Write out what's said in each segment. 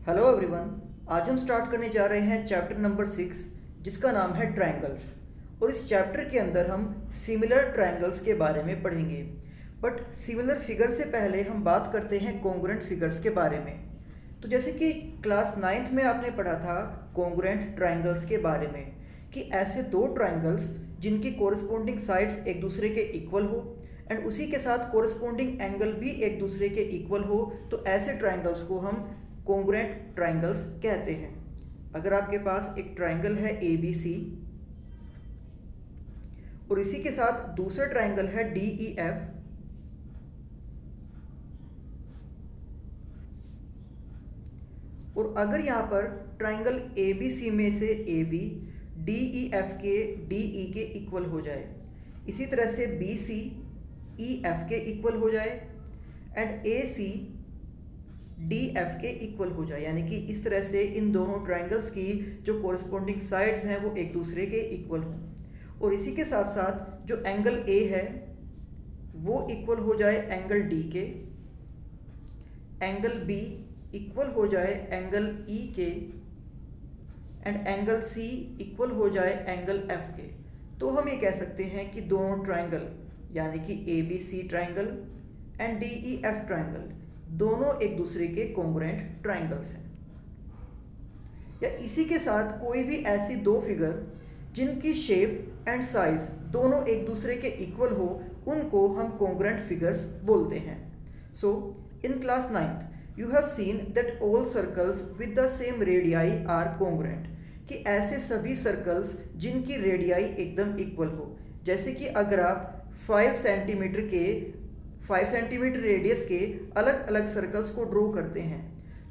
Hello everyone. आज हम start करने जा रहे हैं चैप्टर नंबर 6 जिसका नाम है ट्रायंगल्स। और इस चैप्टर के अंदर हम सिमिलर ट्रायंगल्स के बारे में पढ़ेंगे। बट सिमिलर फिगर से पहले हम बात करते हैं कॉन्ग्रुएंट फिगर्स के बारे में। तो जैसे कि क्लास 9th में आपने पढ़ा था कॉन्ग्रुएंट ट्रायंगल्स के बारे में कि ऐसे दो ट्रायंगल्स जिनकी कोरिस्पोंडिंग साइड्स एक दूसरे के इक्वल हो एंड उसी के साथ कोरिस्पोंडिंग एंगल भी एक दूसरे के इक्वल हो, तो ऐसे ट्रायंगल्स को हम कॉन्ग्रुएंट ट्रायंगल्स कहते हैं। अगर आपके पास एक ट्रायंगल है ABC और इसी के साथ दूसरा ट्रायंगल है DEF, और अगर यहां पर ट्रायंगल ABC में से AB DEF के DE के इक्वल हो जाए, इसी तरह से BC EF के इक्वल हो जाए एंड AC DF के इक्वल हो जाए, यानी कि इस तरह से इन दोनों ट्रायंगल्स की जो कोरिस्पोंडिंग साइड्स हैं वो एक दूसरे के इक्वल हों, और इसी के साथ साथ जो एंगल A है वो इक्वल हो जाए एंगल D के, एंगल B इक्वल हो जाए एंगल E के एंड एंगल C इक्वल हो जाए एंगल F के। तो हम ये कह सकते हैं कि दोनों ट्रायंगल यानी कि ABC triangle and DEF triangle दोनों एक दूसरे के कॉन्ग्रुएंट ट्रायंगल्स हैं। या इसी के साथ कोई भी ऐसी दो फिगर जिनकी शेप एंड साइज दोनों एक दूसरे के इक्वल हो, उनको हम कॉन्ग्रुएंट फिगर्स बोलते हैं। So in class 9th you have seen that all circles with the same radii are congruent, कि ऐसे सभी सर्कल्स जिनकी रेडियाई एकदम इक्वल हो। जैसे कि अगर आप 5 सेंटीमीटर रेडियस के अलग अलग सर्कल्स को ड्रॉ करते हैं,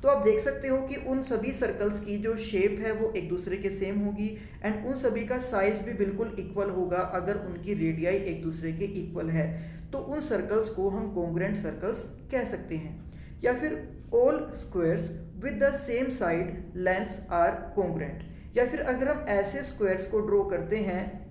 तो आप देख सकते हो कि उन सभी सर्कल्स की जो शेप है वो एक दूसरे के सेम होगी एंड उन सभी का साइज भी बिल्कुल इक्वल होगा अगर उनकी रेडियाई एक दूसरे के इक्वल है। तो उन सर्कल्स को हम कॉन्ग्रुएंट सर्कल्स कह सकते हैं। या फिर all squares with the same side lengths are congruent, या फिर अगर हम ऐसे स्क्वायर्स को ड्रॉ करते हैं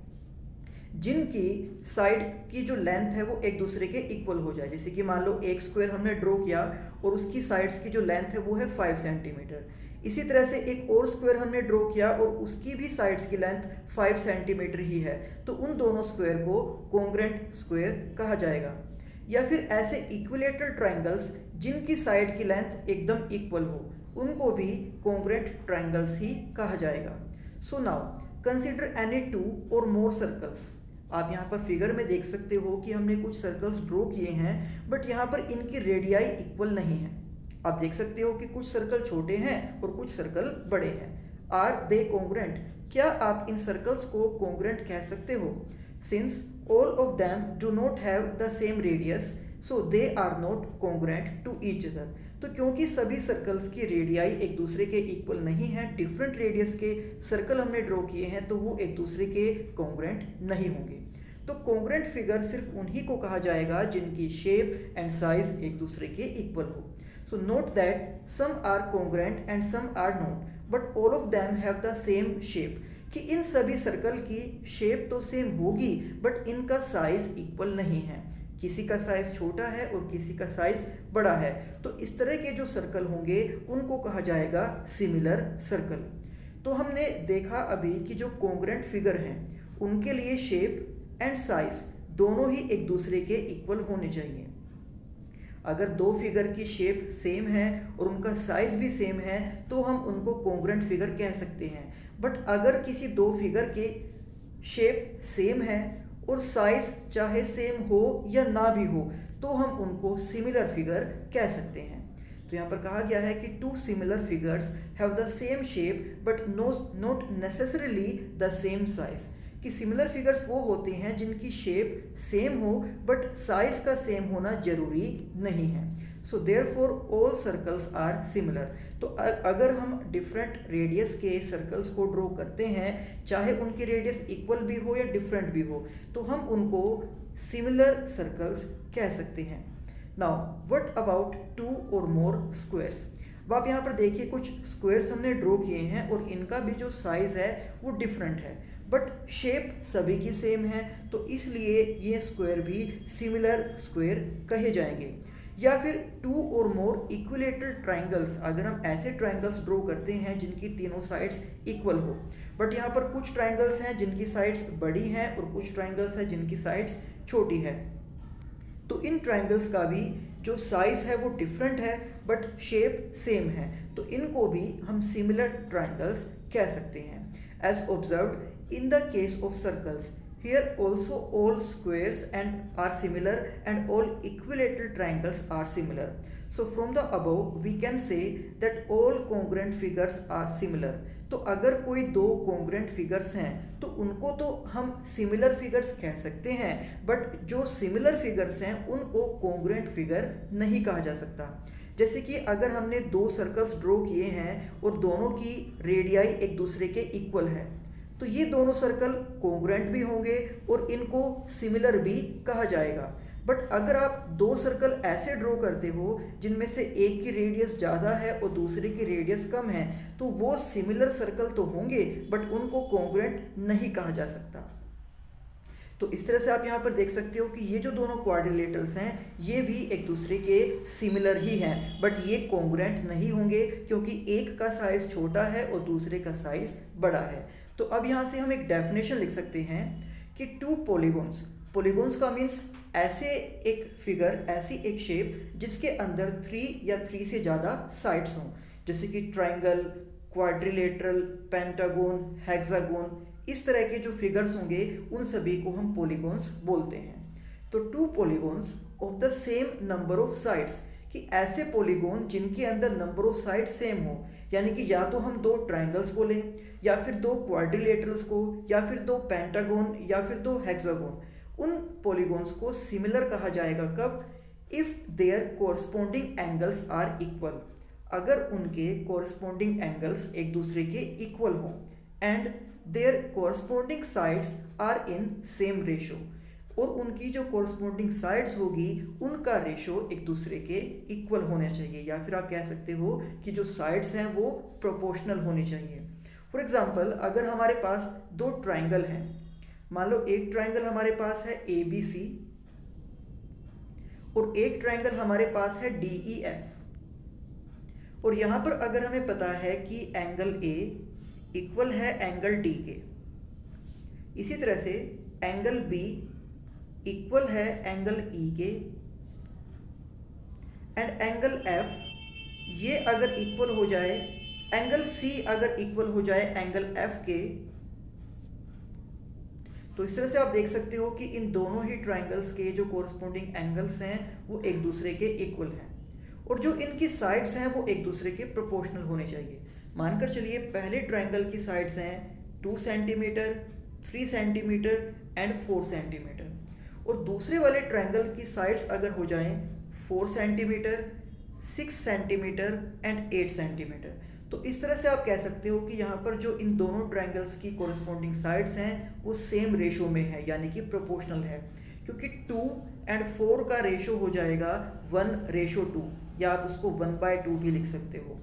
जिनकी साइड की जो लेंथ है वो एक दूसरे के इक्वल हो जाए। जैसे कि मान लो एक स्क्वायर हमने ड्रॉ किया और उसकी साइड्स की जो लेंथ है वो है 5 सेंटीमीटर। इसी तरह से एक और स्क्वायर हमने ड्रॉ किया और उसकी भी साइड्स की लेंथ 5 सेंटीमीटर ही है, तो उन दोनों स्क्वायर को कॉन्ग्रुएंट स्क्वायर कहा जाएगा। या फिर ऐसे इक्विलेटरल ट्रायंगल्स जिनकी साइड की लेंथ एकदम इक्वल हो, उनको भी कॉन्ग्रुएंट ट्रायंगल्स ही कहा जाएगा। सो नाउ कंसीडर एनी 2 और मोर सर्कल्स। आप यहाँ पर फिगर में देख सकते हो कि हमने कुछ सर्कल्स ड्रॉ किए हैं, बट यहाँ पर इनकी रेडियाई इक्वल नहीं है। आप देख सकते हो कि कुछ सर्कल छोटे हैं और कुछ सर्कल बड़े हैं। Are they congruent? क्या आप इन सर्कल्स को कॉन्ग्रुएंट कह सकते हो? Since all of them do not have the same radius so they are not congruent to each other. तो क्योंकि सभी सर्कल्स की रेडियाई एक दूसरे के इक्वल नहीं है, डिफरेंट रेडियस के सर्कल हमने ड्रॉ किए हैं, तो वो एक दूसरे के कॉन्ग्रुएंट नहीं होंगे। तो कॉन्ग्रुएंट फिगर सिर्फ उन्हीं को कहा जाएगा जिनकी शेप एंड साइज एक दूसरे के इक्वल हो। So note that some are congruent and some are not, but all of them have the same shape, कि इन सभी सर्कल की शेप तो सेम होगी बट इनका साइज इक्वल नहीं है। किसी का साइज छोटा है और किसी का साइज बड़ा है। तो इस तरह के जो सर्कल होंगे उनको कहा जाएगा सिमिलर सर्कल। तो हमने देखा अभी कि जो कॉन्ग्रुएंट फिगर हैं उनके लिए शेप एंड साइज दोनों ही एक दूसरे के इक्वल होने चाहिए। अगर दो फिगर की शेप सेम है और उनका साइज भी सेम है तो हम उनको कॉन्ग्रुएंट फिगर कह सकते हैं। बट अगर किसी दो फिगर के शेप सेम है और साइज चाहे सेम हो या ना भी हो, तो हम उनको सिमिलर फिगर कह सकते हैं। तो यहाँ पर कहा गया है कि 2 similar figures have the same shape but not necessarily the same size, कि सिमिलर फिगर्स वो होते हैं जिनकी शेप सेम हो बट साइज का सेम होना जरूरी नहीं है। So therefore all circles are similar. तो अगर हम डिफरेंट रेडियस के सर्कल्स को ड्रॉ करते हैं, चाहे उनकी रेडियस इक्वल भी हो या डिफरेंट भी हो, तो हम उनको सिमिलर सर्कल्स कह सकते हैं। नाउ व्हाट अबाउट 2 और मोर स्क्वायर्स? अब आप यहाँ पर देखिए कुछ स्क्वायर्स हमने ड्रॉ किए हैं और इनका भी जो साइज है वो डिफरेंट है, बट शेप सभी की सेम है, तो इसलिए ये स्क्वायर भी सिमिलर स्क्वायर कहे जाएंगे। या फिर टू और मोर इक्विलेटरल ट्राइंगल्स, अगर हम ऐसे ट्राइंगल्स ड्रॉ करते हैं जिनकी तीनों साइड्स इक्वल हो। बट यहाँ पर कुछ ट्राइंगल्स हैं जिनकी साइड्स बड़ी हैं और कुछ ट्राइंगल्स हैं जिनकी साइड्स छोटी है। तो इन ट्राइंगल्स का भी जो साइज है वो डिफरेंट है बट शेप सेम है, तो इनको भी हम सिमिलर ट्राइंगल्स कह सकते हैं। As observed in the case of circles, here also all squares and are similar and all equilateral triangles are similar. So from the above we can say that all congruent figures are similar. तो अगर कोई दो congruent figures हैं तो उनको तो हम similar figures कह सकते हैं, बट जो similar figures हैं उनको congruent figure नहीं कहा जा सकता। जैसे कि अगर हमने दो सर्कल्स ड्रॉ किए हैं और दोनों की रेडियाई एक दूसरे के इक्वल है, तो ये दोनों सर्कल कॉन्ग्रुएंट भी होंगे और इनको सिमिलर भी कहा जाएगा। बट अगर आप दो सर्कल ऐसे ड्रॉ करते हो जिनमें से एक की रेडियस ज़्यादा है और दूसरे की रेडियस कम है, तो वो सिमिलर सर्कल तो होंगे बट उनको कॉन्ग्रुएंट नहीं कहा जा सकता। तो इस तरह से आप यहाँ पर देख सकते हो कि ये जो दोनों क्वाड्रिलेटरल्स हैं ये भी एक दूसरे के सिमिलर ही हैं, बट ये कॉन्ग्रुएंट नहीं होंगे क्योंकि एक का साइज छोटा है और दूसरे का साइज बड़ा है। तो अब यहाँ से हम एक डेफिनेशन लिख सकते हैं कि टू पॉलीगॉन्स, पॉलीगॉन्स का मीन्स ऐसे एक फिगर, ऐसी एक शेप जिसके अंदर 3 या 3 से ज़्यादा साइड्स हों, जैसे कि ट्राइंगल, क्वाड्रिलेटरल, पेंटागोन, हेक्सागोन, इस तरह के जो फिगर्स होंगे उन सभी को हम पॉलीगॉन्स बोलते हैं। तो two polygons of the same number of sides, कि ऐसे पॉलीगॉन जिनके अंदर नंबर ऑफ साइड सेम हो, यानी कि या तो हम दो ट्राइंगल्स को लें या फिर दो क्वाड्रिलेटरल्स को या फिर दो पेंटागोन या फिर दो हेक्सागोन, उन पॉलीगॉन्स को सिमिलर कहा जाएगा कब? If their corresponding angles are equal, अगर उनके कोरस्पॉन्डिंग एंगल्स एक दूसरे के इक्वल हों, and their corresponding sides are in same ratio, और उनकी जो कोरस्पॉन्डिंग साइड्स होगी उनका रेशो एक दूसरे के इक्वल होना चाहिए, या फिर आप कह सकते हो कि जो साइड्स हैं वो प्रोपोर्शनल होने चाहिए। फॉर एग्जांपल अगर हमारे पास दो ट्राइंगल हैं, मान लो एक ट्राइंगल हमारे पास है ABC और एक ट्राइंगल हमारे पास है DEF, और यहाँ पर अगर हमें पता है कि एंगल A इक्वल है एंगल D के, इसी तरह से एंगल B इक्वल है एंगल E के, एंड एंगल F ये अगर इक्वल हो जाए, एंगल C अगर इक्वल हो जाए एंगल F के, तो इस तरह से आप देख सकते हो कि इन दोनों ही ट्राइंगल्स के जो कोरस्पॉन्डिंग एंगल्स हैं वो एक दूसरे के इक्वल हैं, और जो इनकी साइड्स हैं वो एक दूसरे के प्रोपोर्शनल होने चाहिए। मानकर चलिए पहले ट्राइंगल की साइड्स हैं 2 सेंटीमीटर, 3 सेंटीमीटर एंड 4 सेंटीमीटर, और दूसरे वाले ट्राइंगल की साइड्स अगर हो जाएं 4 सेंटीमीटर, 6 सेंटीमीटर एंड 8 सेंटीमीटर, तो इस तरह से आप कह सकते हो कि यहाँ पर जो इन दोनों ट्राइंगल्स की कोरस्पॉन्डिंग साइड्स हैं वो सेम रेशो में है, यानी कि प्रोपोर्शनल है, क्योंकि 2 एंड 4 का रेशो हो जाएगा 1:2, या आप उसको 1/2 भी लिख सकते हो।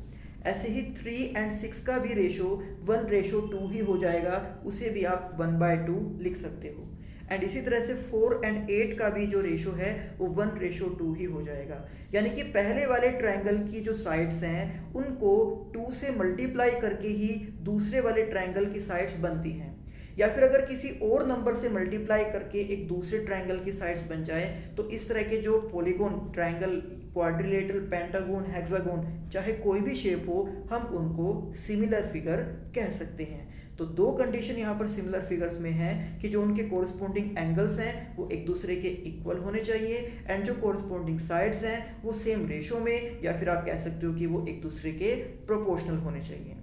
ऐसे ही 3 एंड 6 का भी रेशो 1:2 ही हो जाएगा, उसे भी आप 1/2 लिख सकते हो। एंड इसी तरह से 4 एंड 8 का भी जो रेशो है वो 1:2 ही हो जाएगा, यानी कि पहले वाले ट्राइंगल की जो साइड्स हैं उनको 2 से मल्टीप्लाई करके ही दूसरे वाले ट्राइंगल की साइड्स बनती हैं, या फिर अगर किसी और नंबर से मल्टीप्लाई करके एक दूसरे ट्राइंगल की साइड्स बन जाए, तो इस तरह के जो polygon, triangle, quadrilateral, pentagon, hexagon, चाहे कोई भी शेप हो, हम उनको सिमिलर फिगर कह सकते हैं। तो दो कंडीशन यहाँ पर सिमिलर फिगर्स में है कि जो उनके कोरस्पॉन्डिंग एंगल्स हैं वो एक दूसरे के इक्वल होने चाहिए, एंड जो कोरस्पॉन्डिंग साइड्स हैं वो सेम रेशो में, या फिर आप कह सकते हो कि वो एक दूसरे के प्रोपोर्शनल होने चाहिए।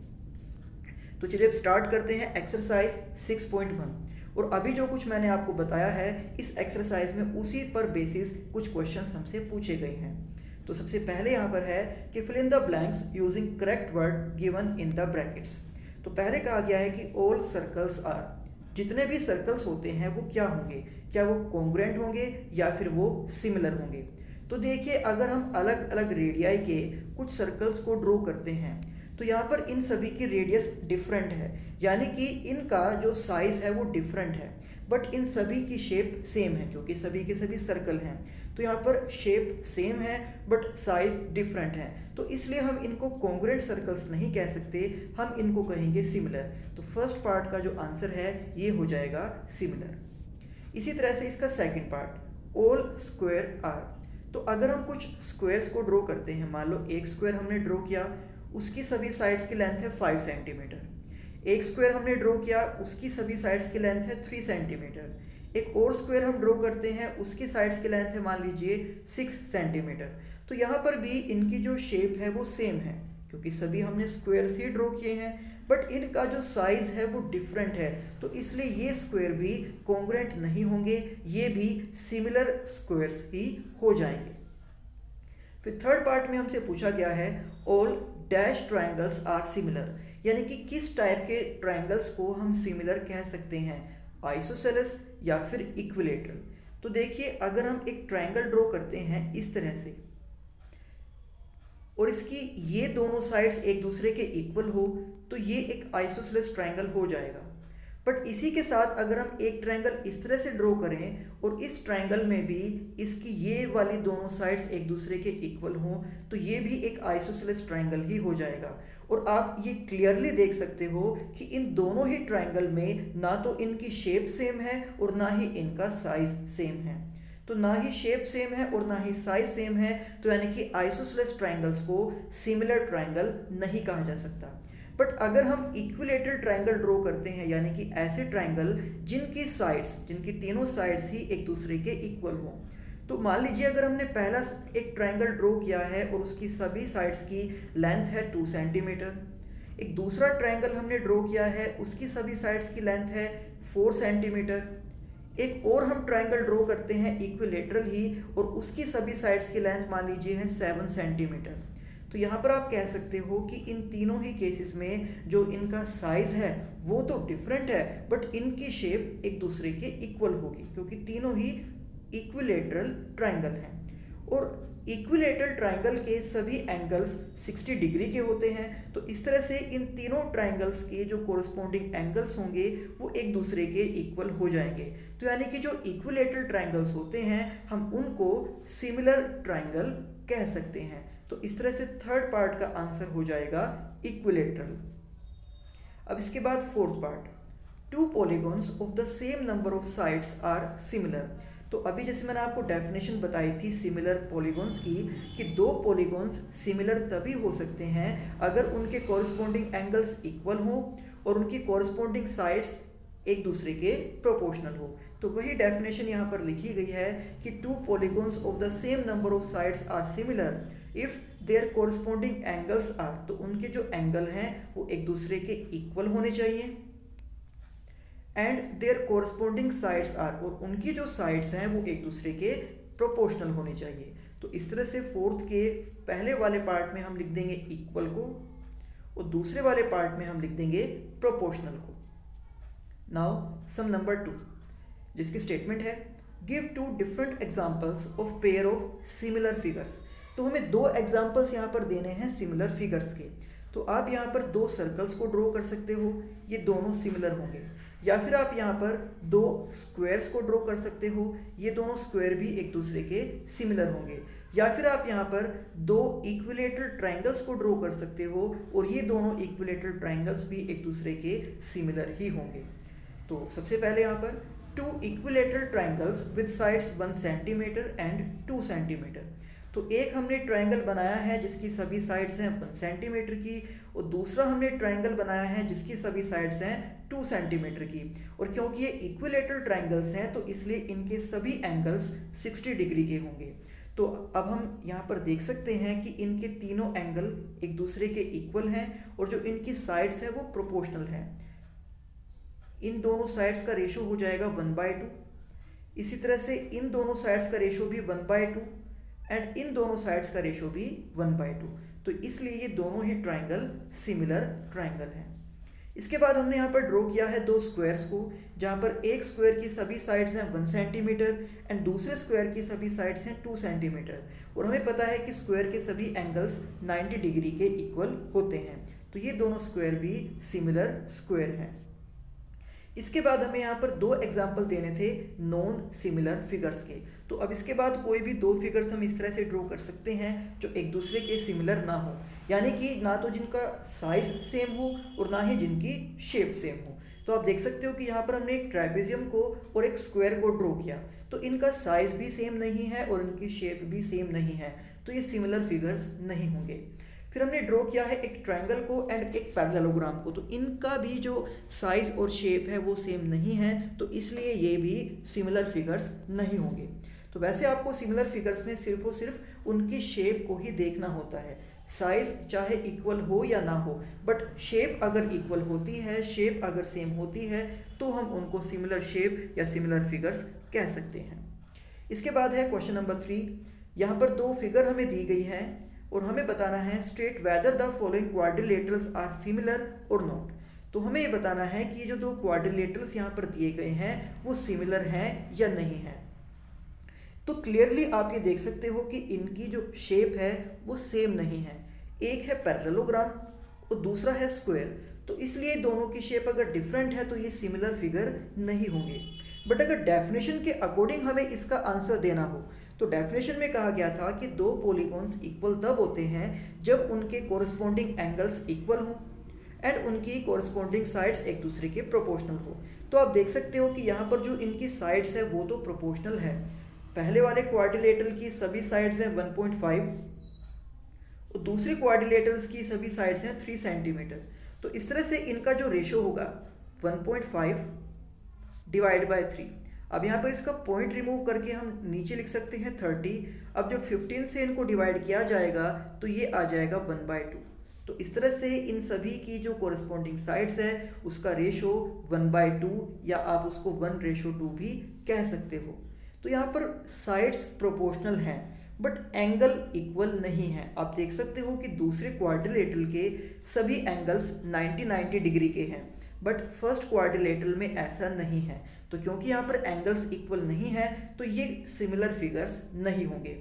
तो चलिए अब स्टार्ट करते हैं एक्सरसाइज 6.1, और अभी जो कुछ मैंने आपको बताया है इस एक्सरसाइज में उसी पर बेसिस कुछ क्वेश्चंस हमसे पूछे गए हैं। तो सबसे पहले यहाँ पर है कि fill in the blanks using correct word given in the brackets. तो पहले कहा गया है कि ऑल सर्कल्स आर, जितने भी सर्कल्स होते हैं वो क्या होंगे, क्या वो कॉन्ग्रुएंट होंगे या फिर वो सिमिलर होंगे। तो देखिए अगर हम अलग अलग रेडियाई के कुछ सर्कल्स को ड्रॉ करते हैं तो यहाँ पर इन सभी की रेडियस डिफरेंट है, यानी कि इनका जो साइज है वो डिफरेंट है, बट इन सभी की शेप सेम है क्योंकि सभी के सभी सर्कल हैं। तो यहाँ पर शेप सेम है बट साइज डिफरेंट है, तो इसलिए हम इनको कॉन्ग्रुएंट सर्कल्स नहीं कह सकते, हम इनको कहेंगे सिमिलर। तो फर्स्ट पार्ट का जो आंसर है ये हो जाएगा सिमिलर। इसी तरह से इसका second part, all square are. तो अगर हम कुछ स्क्वायर्स को ड्रॉ करते हैं, मान लो एक स्क्वायर हमने ड्रॉ किया, उसकी सभी साइड्स की लेंथ है 5 सेंटीमीटर। एक स्क्वायर हमने ड्रॉ किया, उसकी सभी साइड्स की लेंथ है 3 सेंटीमीटर। एक और स्क्वायर हम ड्रॉ करते हैं, उसकी साइड्स की लेंथ है मान लीजिए 6 सेंटीमीटर। तो यहाँ पर भी इनकी जो शेप है वो सेम है क्योंकि सभी हमने स्क्वायर्स ही ड्रॉ किए हैं, बट इनका जो साइज है वो डिफरेंट है, तो इसलिए ये स्क्वायर भी कॉन्ग्रुएंट नहीं होंगे, ये भी सिमिलर स्क्वायर्स ही हो जाएंगे। फिर थर्ड पार्ट में हमसे पूछा गया है all dash triangles are similar, यानी कि किस टाइप के ट्रायंगल्स को हम सिमिलर कह सकते हैं, आइसोसेलेस या फिर इक्विलेटरल। तो देखिए, अगर हम एक ट्रायंगल ड्रॉ करते हैं इस तरह से और इसकी ये दोनों साइड्स एक दूसरे के इक्वल हो, तो ये एक आइसोसेलेस ट्रायंगल हो जाएगा। बट इसी के साथ अगर हम एक ट्रायंगल इस तरह से ड्रॉ करें और इस ट्रायंगल में भी इसकी ये वाली दोनों साइड्स एक दूसरे के इक्वल हों, तो ये भी एक आइसोसेलेस ट्रायंगल ही हो जाएगा। और आप ये क्लियरली देख सकते हो कि इन दोनों ही ट्रायंगल में ना तो इनकी शेप सेम है और ना ही इनका साइज सेम है। तो ना ही शेप सेम है और ना ही साइज सेम है, तो यानी कि आइसोसेलेस ट्रायंगल्स को सिमिलर ट्रायंगल नहीं कहा जा सकता। बट अगर हम इक्विलेटरल ट्रायंगल ड्रॉ करते हैं, यानी कि ऐसे ट्रायंगल जिनकी साइड्स, जिनकी तीनों साइड्स ही एक दूसरे के इक्वल हों, तो मान लीजिए अगर हमने पहला एक ट्रायंगल ड्रॉ किया है और उसकी सभी साइड्स की लेंथ है 2 सेंटीमीटर। एक दूसरा ट्रायंगल हमने ड्रॉ किया है, उसकी सभी साइड्स की लेंथ है 4 सेंटीमीटर। एक और हम ट्रायंगल ड्रॉ करते हैं इक्विलेटरल ही और उसकी सभी साइड्स की लेंथ मान लीजिए है 7 सेंटीमीटर। तो यहाँ पर आप कह सकते हो कि इन तीनों ही केसेस में जो इनका साइज है वो तो डिफरेंट है, बट इनकी शेप एक दूसरे के इक्वल होगी क्योंकि तीनों ही इक्विलेटरल ट्रायंगल हैं। और इक्विलेटरल ट्रायंगल के सभी एंगल्स 60 डिग्री के होते हैं, तो इस तरह से इन तीनों ट्रायंगल्स के जो कोरस्पॉन्डिंग एंगल्स होंगे वो एक दूसरे के इक्वल हो जाएंगे। तो यानी कि जो इक्विलेटरल ट्रायंगल्स होते हैं हम उनको सिमिलर ट्रायंगल कह सकते हैं। तो इस तरह से थर्ड पार्ट का आंसर हो जाएगा इक्विलेटरल। अब इसके बाद fourth part, 2 polygons of the same number of sides are similar. तो अभी जैसे मैंने आपको डेफिनेशन बताई थी सिमिलर पॉलीगॉन्स की कि 2 पॉलीगॉन्स सिमिलर तभी हो सकते हैं अगर उनके कॉरस्पॉन्डिंग एंगल्स इक्वल हों और उनकी कॉरस्पॉन्डिंग साइड्स एक दूसरे के प्रोपोर्शनल हो। तो वही डेफिनेशन यहाँ पर लिखी गई है कि 2 polygons of the same number of sides are similar if their corresponding angles are, तो उनके जो एंगल हैं वो एक दूसरे के इक्वल होने चाहिए, and their corresponding sides are, और उनकी जो साइड्स हैं वो एक दूसरे के प्रोपोर्शनल होनी चाहिए। तो इस तरह से फोर्थ के पहले वाले पार्ट में हम लिख देंगे इक्वल को और दूसरे वाले पार्ट में हम लिख देंगे प्रोपोर्शनल को। नाउ सम नंबर 2, जिसकी स्टेटमेंट है give 2 different examples of pair of similar figures. तो हमें 2 एग्जांपल्स यहाँ पर देने हैं सिमिलर फिगर्स के। तो आप यहाँ पर 2 सर्कल्स को ड्रॉ कर सकते हो, ये दोनों सिमिलर होंगे, या फिर आप यहाँ पर 2 स्क्वायर्स को ड्रॉ कर सकते हो, ये दोनों स्क्वायर भी एक दूसरे के सिमिलर होंगे, या फिर आप यहाँ पर 2 इक्विलेटरल ट्रायंगल्स को ड्रॉ कर सकते हो और ये दोनों इक्विलेटरल ट्रायंगल्स भी एक दूसरे के सिमिलर ही होंगे। तो सबसे पहले यहाँ पर 2 equilateral triangles with sides 1 centimetre and 2 centimetre. तो एक हमने ट्रायंगल बनाया है जिसकी सभी साइड्स हैं 1 सेंटीमीटर की, और दूसरा हमने ट्रायंगल बनाया है जिसकी सभी साइड्स हैं 2 सेंटीमीटर की। और क्योंकि ये इक्विलेटरल ट्रायंगल्स हैं तो इसलिए इनके सभी एंगल्स 60 डिग्री के होंगे। तो अब हम यहाँ पर देख सकते हैं कि इनके तीनों एंगल एक दूसरे के इक्वल हैं और जो इनकी साइड्स है वो प्रोपोर्शनल हैं। इन दोनों साइड्स का रेशो हो जाएगा 1/2। इसी तरह से इन दोनों साइड्स का रेशो भी 1/2 एंड इन दोनों साइड्स का रेशो भी 1/2। तो इसलिए ये दोनों ही ट्रायंगल सिमिलर ट्रायंगल हैं। इसके बाद हमने यहाँ पर ड्रॉ किया है 2 स्क्वायर्स को, जहाँ पर एक स्क्वायर की सभी साइड्स हैं 1 सेंटीमीटर एंड दूसरे स्क्वायर की सभी साइड्स हैं 2 सेंटीमीटर। और हमें पता है कि स्क्वायर के सभी एंगल्स 90 डिग्री के इक्वल होते हैं, तो ये दोनों स्क्वायर भी सिमिलर स्क्वायर हैं। इसके बाद हमें यहाँ पर दो एग्जाम्पल देने थे नॉन सिमिलर फिगर्स के। तो अब इसके बाद कोई भी दो फिगर्स हम इस तरह से ड्रॉ कर सकते हैं जो एक दूसरे के सिमिलर ना हो, यानी कि ना तो जिनका साइज सेम हो और ना ही जिनकी शेप सेम हो। तो आप देख सकते हो कि यहाँ पर हमने एक ट्राइपेजियम को और एक स्क्वायर को ड्रॉ किया, तो इनका साइज भी सेम नहीं है और इनकी शेप भी सेम नहीं है, तो ये सिमिलर फिगर्स नहीं होंगे। फिर हमने ड्रॉ किया है एक ट्रायंगल को एंड एक पैरेललोग्राम को, तो इनका भी जो साइज और शेप है वो सेम नहीं है, तो इसलिए ये भी सिमिलर फिगर्स नहीं होंगे। तो वैसे आपको सिमिलर फिगर्स में सिर्फ और सिर्फ उनकी शेप को ही देखना होता है, साइज चाहे इक्वल हो या ना हो, बट शेप अगर इक्वल होती है, शेप अगर सेम होती है, तो हम उनको सिमिलर शेप या सिमिलर फिगर्स कह सकते हैं। इसके बाद है क्वेश्चन नंबर 3। यहाँ पर दो फिगर हमें दी गई हैं और हमें बताना है state whether the following quadrilaterals are similar और नॉट। तो हमें ये बताना है कि जो दो क्वाड्रिलेटरल्स यहाँ पर दिए गए हैं वो सिमिलर हैं या नहीं हैं। तो क्लियरली आप ये देख सकते हो कि इनकी जो शेप है वो सेम नहीं है, एक है पैरेललोग्राम और दूसरा है स्क्वायर, तो इसलिए दोनों की शेप अगर डिफरेंट है तो ये सिमिलर फिगर नहीं होंगे। बट अगर डेफिनेशन के अकॉर्डिंग हमें इसका आंसर देना हो तो डेफिनेशन में कहा गया था कि दो पॉलीगॉन्स इक्वल तब होते हैं जब उनके कोरस्पॉन्डिंग एंगल्स इक्वल हों एंड उनकी कोरस्पॉन्डिंग साइड्स एक दूसरे के प्रोपोर्शनल हो। तो आप देख सकते हो कि यहाँ पर जो इनकी साइड्स है वो तो प्रोपोर्शनल है। पहले वाले क्वाड्रिलेटरल की सभी साइड्स हैं 1.5 और दूसरे क्वाड्रिलेटरल्स की सभी साइड्स हैं 3 सेंटीमीटर। तो इस तरह से इनका जो रेशो होगा 1.5 डिवाइड बाय 3। अब यहाँ पर इसका पॉइंट रिमूव करके हम नीचे लिख सकते हैं 30। अब जब 15 से इनको डिवाइड किया जाएगा तो ये आ जाएगा 1/2। तो इस तरह से इन सभी की जो कोरस्पॉन्डिंग साइड्स है उसका रेशो 1/2 या आप उसको 1:2 भी कह सकते हो। तो यहाँ पर साइड्स प्रोपोर्शनल हैं बट एंगल इक्वल नहीं है। आप देख सकते हो कि दूसरे क्वाड्रिलेटरल के सभी एंगल्स 90 डिग्री के हैं, बट फर्स्ट क्वाड्रिलेटरल में ऐसा नहीं है। तो क्योंकि यहाँ पर एंगल्स इक्वल नहीं है तो ये सिमिलर फिगर्स नहीं होंगे।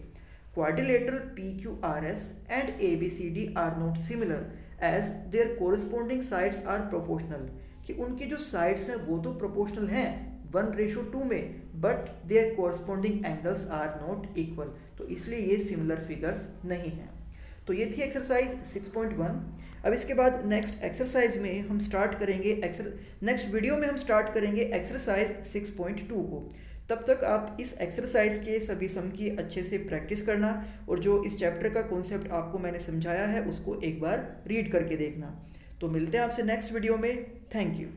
Quadrilateral PQRS and ABCD are not similar as their corresponding sides are proportional, कि उनकी जो साइड्स हैं वो तो प्रोपोर्शनल हैं 1:2 में, but their corresponding angles are not equal, तो इसलिए ये सिमिलर फिगर्स नहीं हैं। तो ये थी एक्सरसाइज 6.1। अब इसके बाद नेक्स्ट एक्सरसाइज में हम स्टार्ट करेंगे नेक्स्ट वीडियो में हम स्टार्ट करेंगे एक्सरसाइज 6.2 को। तब तक आप इस एक्सरसाइज के सभी सम की अच्छे से प्रैक्टिस करना और जो इस चैप्टर का कॉन्सेप्ट आपको मैंने समझाया है उसको एक बार रीड करके देखना। तो मिलते हैं आपसे नेक्स्ट वीडियो में। Thank you.